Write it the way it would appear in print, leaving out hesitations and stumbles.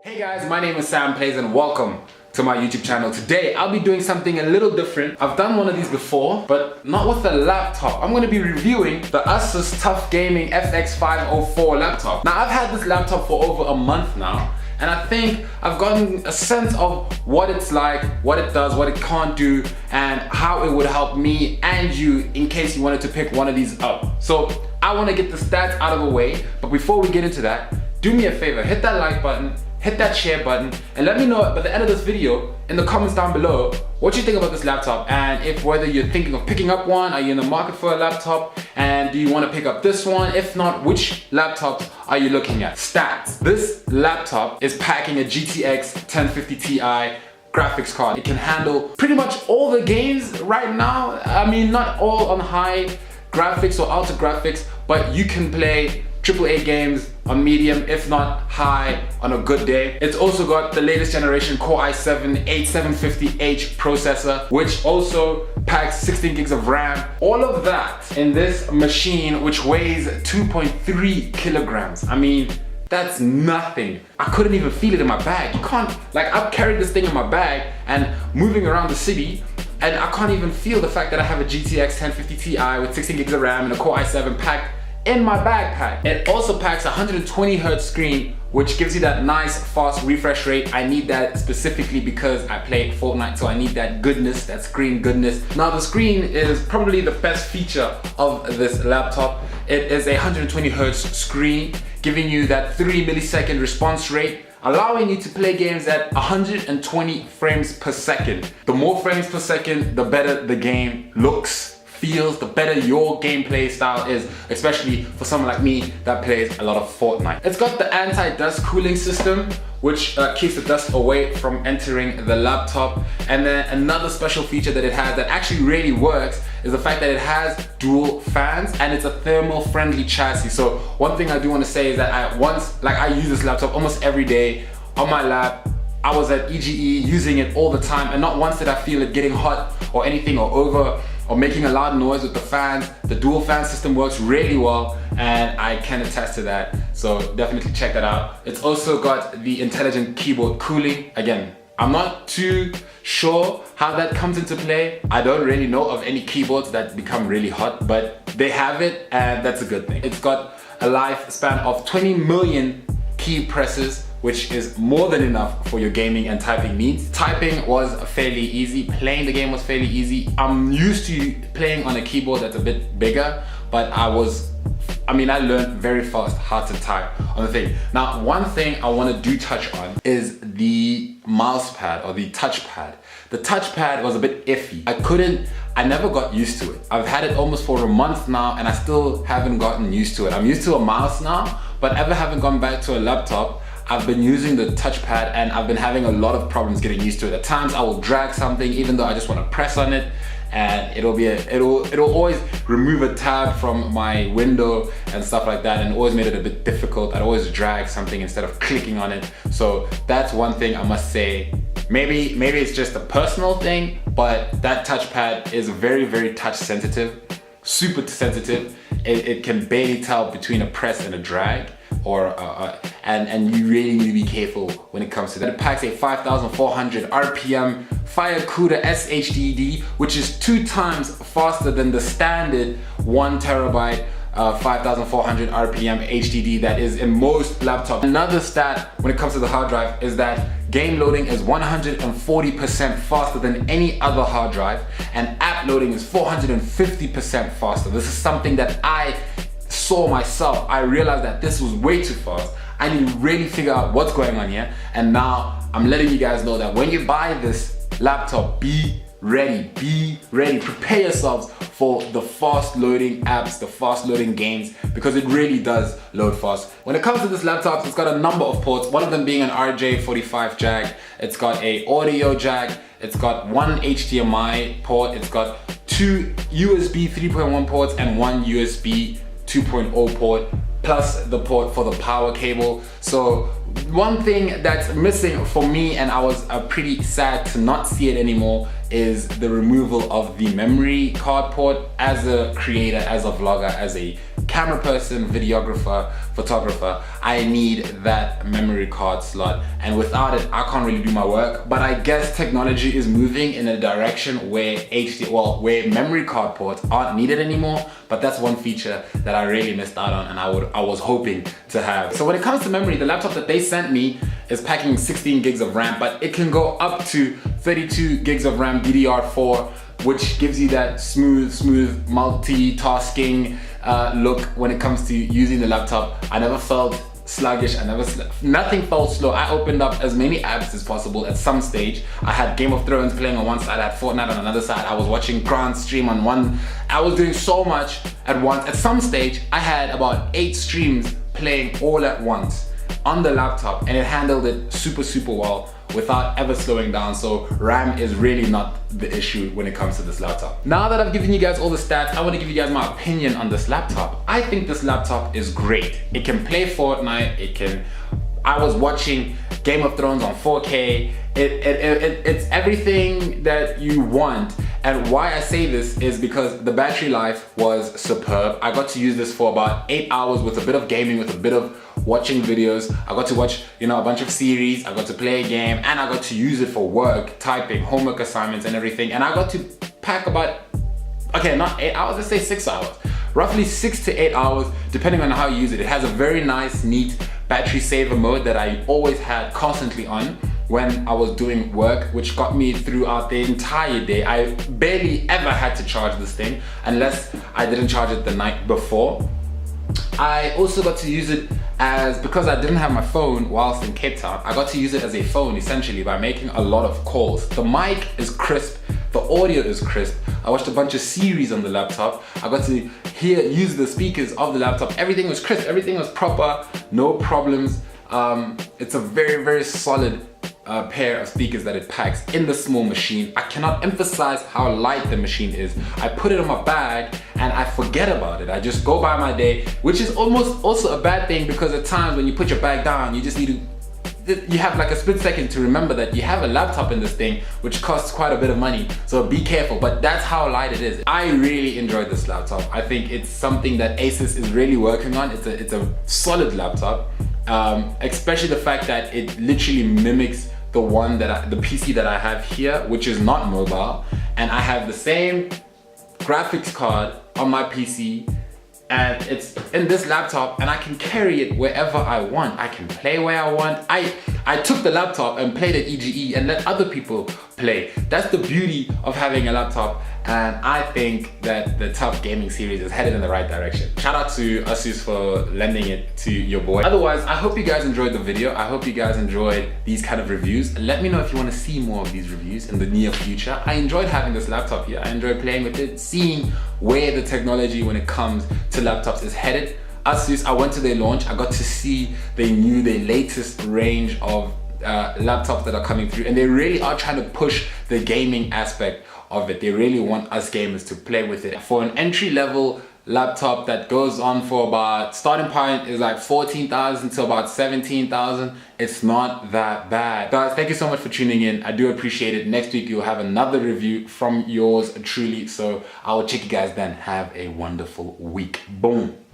Hey guys, my name is Samplayze and welcome to my YouTube channel. Today I'll be doing something a little different. I've done one of these before, but not with a laptop. I'm going to be reviewing the ASUS TUF FX504 laptop. Now I've had this laptop for over a month now, and I think I've gotten a sense of what it's like, what it does, what it can't do, and how it would help me and you in case you wanted to pick one of these up. So I want to get the stats out of the way, but before we get into that, do me a favor, hit that like button, hit that share button, and let me know by the end of this video in the comments down below what you think about this laptop, and if whether you're thinking of picking up one, are you in the market for a laptop, and do you want to pick up this one? If not, which laptops are you looking at? Stats. This laptop is packing a GTX 1050 Ti graphics card. It can handle pretty much all the games right now. I mean, not all on high graphics or ultra graphics, but you can play AAA games on medium, if not high, on a good day. It's also got the latest generation Core i7-8750H processor, which also packs 16 gigs of RAM. All of that in this machine, which weighs 2.3 kilograms. I mean, that's nothing. I couldn't even feel it in my bag. You can't, like, I've carried this thing in my bag and moving around the city, and I can't even feel the fact that I have a GTX 1050 Ti with 16 gigs of RAM and a Core i7 packed in my backpack. It also packs a 120 Hz screen, which gives you that nice fast refresh rate. I need that specifically because I play Fortnite, so I need that goodness, that screen goodness. Now the screen is probably the best feature of this laptop. It is a 120 Hz screen, giving you that 3 millisecond response rate, allowing you to play games at 120 frames per second. The more frames per second, the better the game looks, feels, the better your gameplay style is, especially for someone like me that plays a lot of Fortnite. It's got the anti-dust cooling system, which keeps the dust away from entering the laptop. And then another special feature that it has that actually really works is the fact that it has dual fans and it's a thermal friendly chassis. So one thing I do want to say is that I use this laptop almost every day on my lap. I was at EGE using it all the time, and not once did I feel it getting hot or anything or making a loud noise with the fans. The dual fan system works really well, and I can attest to that. So definitely check that out. It's also got the intelligent keyboard cooling. Again, I'm not too sure how that comes into play. I don't really know of any keyboards that become really hot, but they have it, and that's a good thing. It's got a lifespan of 20 million key presses, which is more than enough for your gaming and typing needs. Typing was fairly easy, playing the game was fairly easy. I'm used to playing on a keyboard that's a bit bigger, but I learned very fast how to type on the thing. Now, one thing I want to touch on is the mouse pad or the touchpad. The touchpad was a bit iffy. I never got used to it. I've had it almost for a month now and I still haven't gotten used to it. I'm used to a mouse now, but ever haven't gone back to a laptop. I've been using the touchpad and I've been having a lot of problems getting used to it. At times I will drag something even though I just want to press on it, and it'll always remove a tab from my window and stuff like that, and it always made it a bit difficult. I'd always drag something instead of clicking on it. So that's one thing I must say. Maybe it's just a personal thing, but that touchpad is very, very touch sensitive, super sensitive. It can barely tell between a press and a drag, and you really need to be careful when it comes to that. It packs a 5,400 RPM FireCuda SHDD, which is 2 times faster than the standard 1 terabyte 5,400 RPM HDD that is in most laptops. Another stat when it comes to the hard drive is that game loading is 140% faster than any other hard drive, and app loading is 450% faster. This is something that I saw myself. I realized that this was way too fast. I need to really figure out what's going on here, and now I'm letting you guys know that when you buy this laptop, be ready, prepare yourselves for the fast loading apps, the fast loading games, because it really does load fast. When it comes to this laptop, it's got a number of ports, one of them being an RJ45 jack. It's got a audio jack, it's got 1 HDMI port, it's got 2 USB 3.1 ports and 1 USB 2.0 port, plus the port for the power cable. So one thing that's missing for me, and I was pretty sad to not see it anymore, is the removal of the memory card port. As a creator, as a vlogger, as a camera person, videographer, photographer, I need that memory card slot, and without it I can't really do my work. But I guess technology is moving in a direction where where memory card ports aren't needed anymore, but that's one feature that I really missed out on and I was hoping to have. So when it comes to memory, the laptop that they sent me is packing 16 gigs of RAM, but it can go up to 32 gigs of RAM DDR4, which gives you that smooth multitasking look when it comes to using the laptop. I never felt sluggish, nothing felt slow. I opened up as many apps as possible at some stage. I had Game of Thrones playing on one side, I had Fortnite on another side, I was watching Grant stream on one. I was doing so much at once. At some stage, I had about 8 streams playing all at once on the laptop, and it handled it super well without ever slowing down. So RAM is really not the issue when it comes to this laptop. Now that I've given you guys all the stats, I want to give you guys my opinion on this laptop. I think this laptop is great. It can play Fortnite, I was watching Game of Thrones on 4K. It's everything that you want. And why I say this is because the battery life was superb. I got to use this for about 8 hours with a bit of gaming, with a bit of watching videos. I got to watch, a bunch of series. I got to play a game, and I got to use it for work, typing, homework assignments and everything. And I got to pack about, okay, not 8 hours, let's say 6 hours. Roughly 6 to 8 hours, depending on how you use it. It has a very nice, neat battery saver mode that I always had constantly on when I was doing work, which got me throughout the entire day. I barely ever had to charge this thing unless I didn't charge it the night before. I also got to use it because I didn't have my phone whilst in Cape Town, I got to use it as a phone essentially by making a lot of calls. The mic is crisp, the audio is crisp. I watched a bunch of series on the laptop. I got to use the speakers of the laptop. Everything was crisp, everything was proper, no problems. It's a very solid pair of speakers that it packs in the small machine. I cannot emphasize how light the machine is. I put it in my bag and I forget about it. I just go by my day, which is almost also a bad thing, because at times when you put your bag down, you just need to, you have like a split second to remember that you have a laptop in this thing, which costs quite a bit of money. So be careful, but that's how light it is. I really enjoyed this laptop. I think it's something that ASUS is really working on. It's a solid laptop, especially the fact that it literally mimics the PC that I have here, which is not mobile, and I have the same graphics card on my PC, and it's in this laptop, and I can carry it wherever I want. I can play where I want. I took the laptop and played at EGE and let other people play. That's the beauty of having a laptop, and I think that the TUF gaming series is headed in the right direction. Shout out to ASUS for lending it to your boy. Otherwise, I hope you guys enjoyed the video. I hope you guys enjoyed these kind of reviews. Let me know if you want to see more of these reviews in the near future. I enjoyed having this laptop here. I enjoyed playing with it, seeing where the technology when it comes to laptops is headed. ASUS, I went to their launch. I got to see their latest range of laptops that are coming through, and they really are trying to push the gaming aspect of it. They really want us gamers to play with it. For an entry-level laptop that goes on for about, starting point is like 14,000 to about 17,000. It's not that bad. Guys, thank you so much for tuning in. I do appreciate it. Next week you'll have another review from yours truly. So I will check you guys then. Have a wonderful week. Boom.